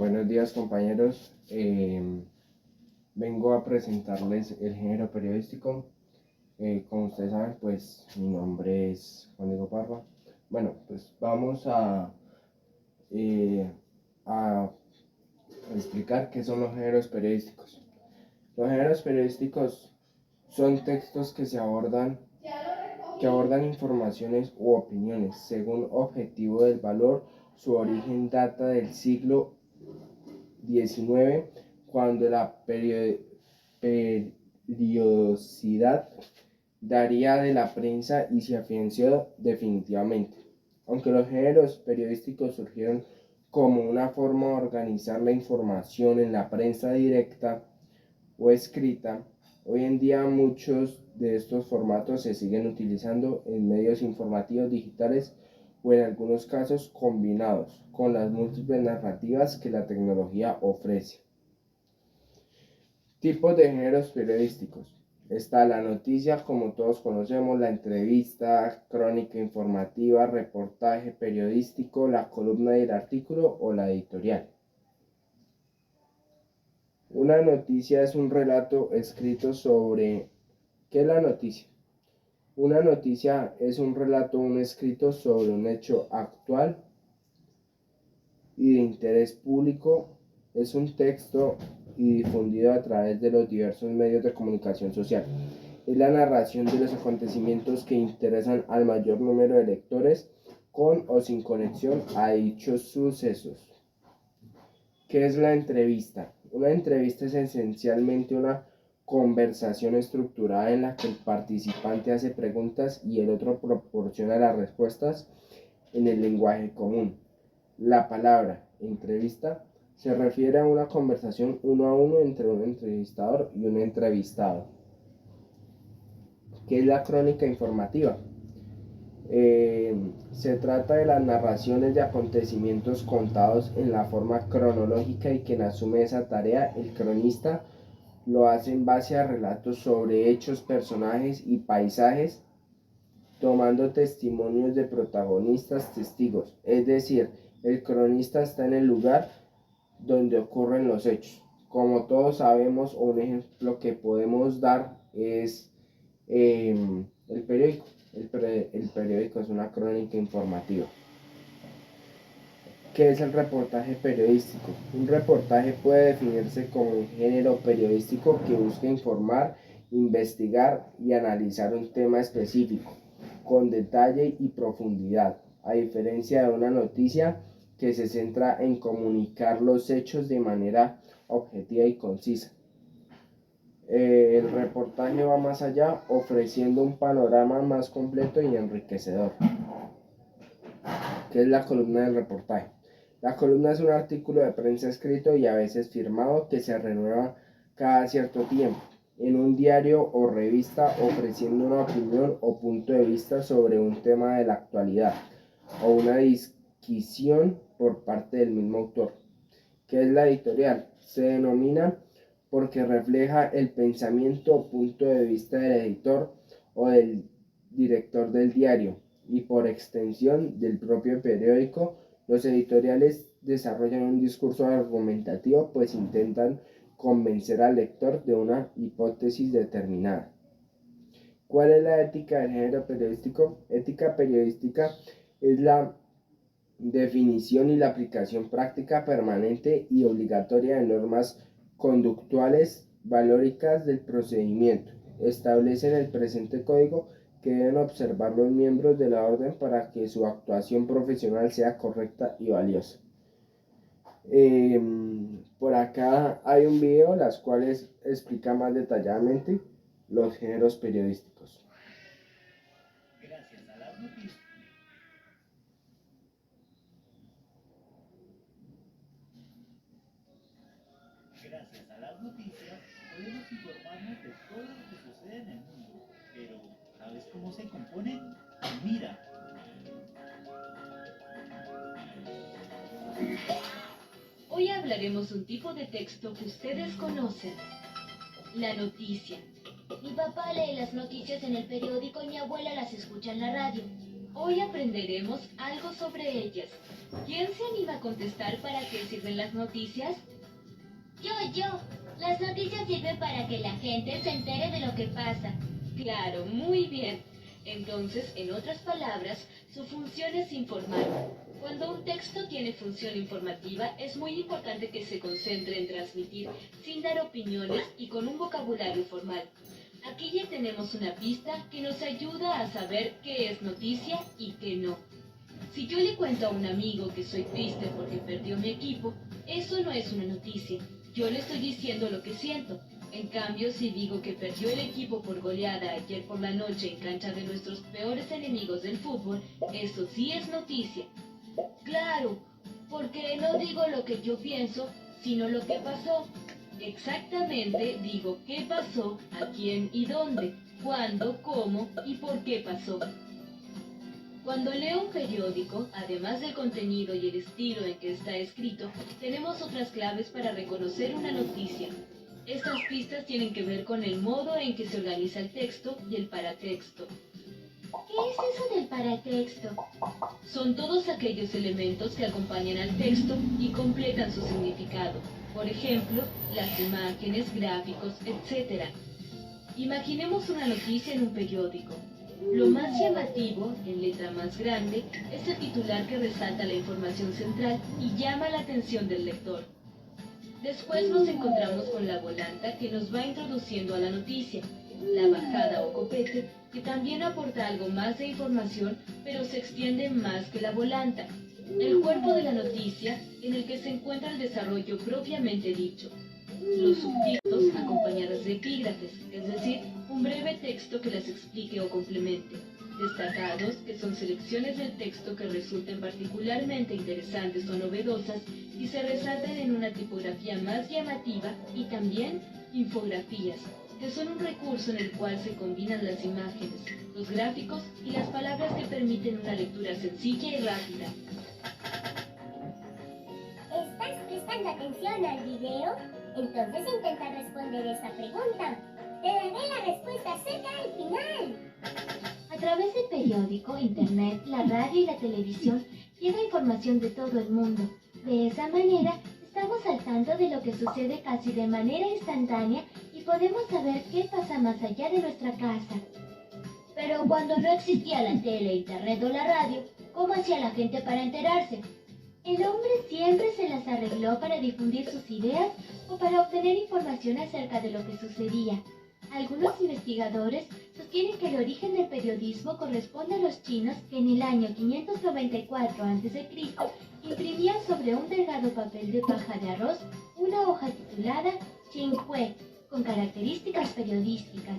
Buenos días compañeros. Vengo a presentarles el género periodístico. Como ustedes saben, pues mi nombre es Juan Diego Parra. Bueno, pues vamos eh, a explicar qué son los géneros periodísticos. Los géneros periodísticos son textos que abordan informaciones u opiniones según objetivo del valor. Su origen data del siglo XIX, cuando la periodicidad daría de la prensa y se afianció definitivamente. Aunque los géneros periodísticos surgieron como una forma de organizar la información en la prensa directa o escrita, hoy en día muchos de estos formatos se siguen utilizando en medios informativos digitales o en algunos casos combinados con las múltiples narrativas que la tecnología ofrece. Tipos de géneros periodísticos. Está la noticia, como todos conocemos, la entrevista, crónica informativa, reportaje periodístico, la columna del artículo o la editorial. Una noticia es un relato escrito sobre... ¿Qué es la noticia? Una noticia es un relato, un escrito sobre un hecho actual y de interés público. Es un texto y difundido a través de los diversos medios de comunicación social. Es la narración de los acontecimientos que interesan al mayor número de lectores con o sin conexión a dichos sucesos. ¿Qué es la entrevista? Una entrevista es esencialmente una conversación estructurada en la que el participante hace preguntas y el otro proporciona las respuestas en el lenguaje común. La palabra entrevista se refiere a una conversación uno a uno entre un entrevistador y un entrevistado. ¿Qué es la crónica informativa? Se trata de las narraciones de acontecimientos contados en la forma cronológica, y quien asume esa tarea, el cronista, lo hace en base a relatos sobre hechos, personajes y paisajes, tomando testimonios de protagonistas, testigos. Es decir, el cronista está en el lugar donde ocurren los hechos. Como todos sabemos, un ejemplo que podemos dar es el periódico. El periódico es una crónica informativa. ¿Qué es el reportaje periodístico? Un reportaje puede definirse como un género periodístico que busca informar, investigar y analizar un tema específico con detalle y profundidad, a diferencia de una noticia que se centra en comunicar los hechos de manera objetiva y concisa. El reportaje va más allá, ofreciendo un panorama más completo y enriquecedor. ¿Qué es la columna del reportaje? La columna es un artículo de prensa escrito y a veces firmado que se renueva cada cierto tiempo en un diario o revista, ofreciendo una opinión o punto de vista sobre un tema de la actualidad o una disquisición por parte del mismo autor. ¿Qué es la editorial? Se denomina porque refleja el pensamiento o punto de vista del editor o del director del diario, y por extensión del propio periódico. Los editoriales desarrollan un discurso argumentativo, pues intentan convencer al lector de una hipótesis determinada. ¿Cuál es la ética del género periodístico? Ética periodística es la definición y la aplicación práctica, permanente y obligatoria de normas conductuales valóricas del procedimiento. Establece en el presente código que deben observar los miembros de la orden para que su actuación profesional sea correcta y valiosa. Por acá hay un video las cuales explica más detalladamente los géneros periodísticos. Gracias a las noticias. Gracias a las noticias podemos informarnos de todo lo que sucede en el mundo, pero ¿sabes cómo se componen? Mira. Hoy hablaremos un tipo de texto que ustedes conocen: la noticia. Mi papá lee las noticias en el periódico y mi abuela las escucha en la radio. Hoy aprenderemos algo sobre ellas. ¿Quién se anima a contestar para qué sirven las noticias? Yo. Las noticias sirven para que la gente se entere de lo que pasa. Claro, muy bien. Entonces, en otras palabras, su función es informar. Cuando un texto tiene función informativa, es muy importante que se concentre en transmitir sin dar opiniones y con un vocabulario formal. Aquí ya tenemos una pista que nos ayuda a saber qué es noticia y qué no. Si yo le cuento a un amigo que soy triste porque perdió mi equipo, eso no es una noticia. Yo le estoy diciendo lo que siento. En cambio, si digo que perdió el equipo por goleada ayer por la noche en cancha de nuestros peores enemigos del fútbol, eso sí es noticia. Claro, porque no digo lo que yo pienso, sino lo que pasó. Exactamente, digo qué pasó, a quién y dónde, cuándo, cómo y por qué pasó. Cuando leo un periódico, además del contenido y el estilo en que está escrito, tenemos otras claves para reconocer una noticia. Estas pistas tienen que ver con el modo en que se organiza el texto y el paratexto. ¿Qué es eso del paratexto? Son todos aquellos elementos que acompañan al texto y completan su significado. Por ejemplo, las imágenes, gráficos, etc. Imaginemos una noticia en un periódico. Lo más llamativo, en letra más grande, es el titular que resalta la información central y llama la atención del lector. Después nos encontramos con la volanta que nos va introduciendo a la noticia, la bajada o copete, que también aporta algo más de información, pero se extiende más que la volanta. El cuerpo de la noticia, en el que se encuentra el desarrollo propiamente dicho. Los subtítulos acompañados de epígrafes, es decir, un breve texto que las explique o complemente. Destacados, que son selecciones del texto que resulten particularmente interesantes o novedosas y se resalten en una tipografía más llamativa, y también infografías, que son un recurso en el cual se combinan las imágenes, los gráficos y las palabras que permiten una lectura sencilla y rápida. ¿Estás prestando atención al video? Entonces intenta responder esta pregunta. Te daré la respuesta cerca al final. A través del periódico, internet, la radio y la televisión llega información de todo el mundo. De esa manera, estamos al tanto de lo que sucede casi de manera instantánea y podemos saber qué pasa más allá de nuestra casa. Pero cuando no existía la tele, internet o la radio, ¿cómo hacía la gente para enterarse? El hombre siempre se las arregló para difundir sus ideas o para obtener información acerca de lo que sucedía. Algunos investigadores sostienen que el origen del periodismo corresponde a los chinos que en el año 594 a.C. imprimían sobre un delgado papel de paja de arroz una hoja titulada Xinhui, con características periodísticas.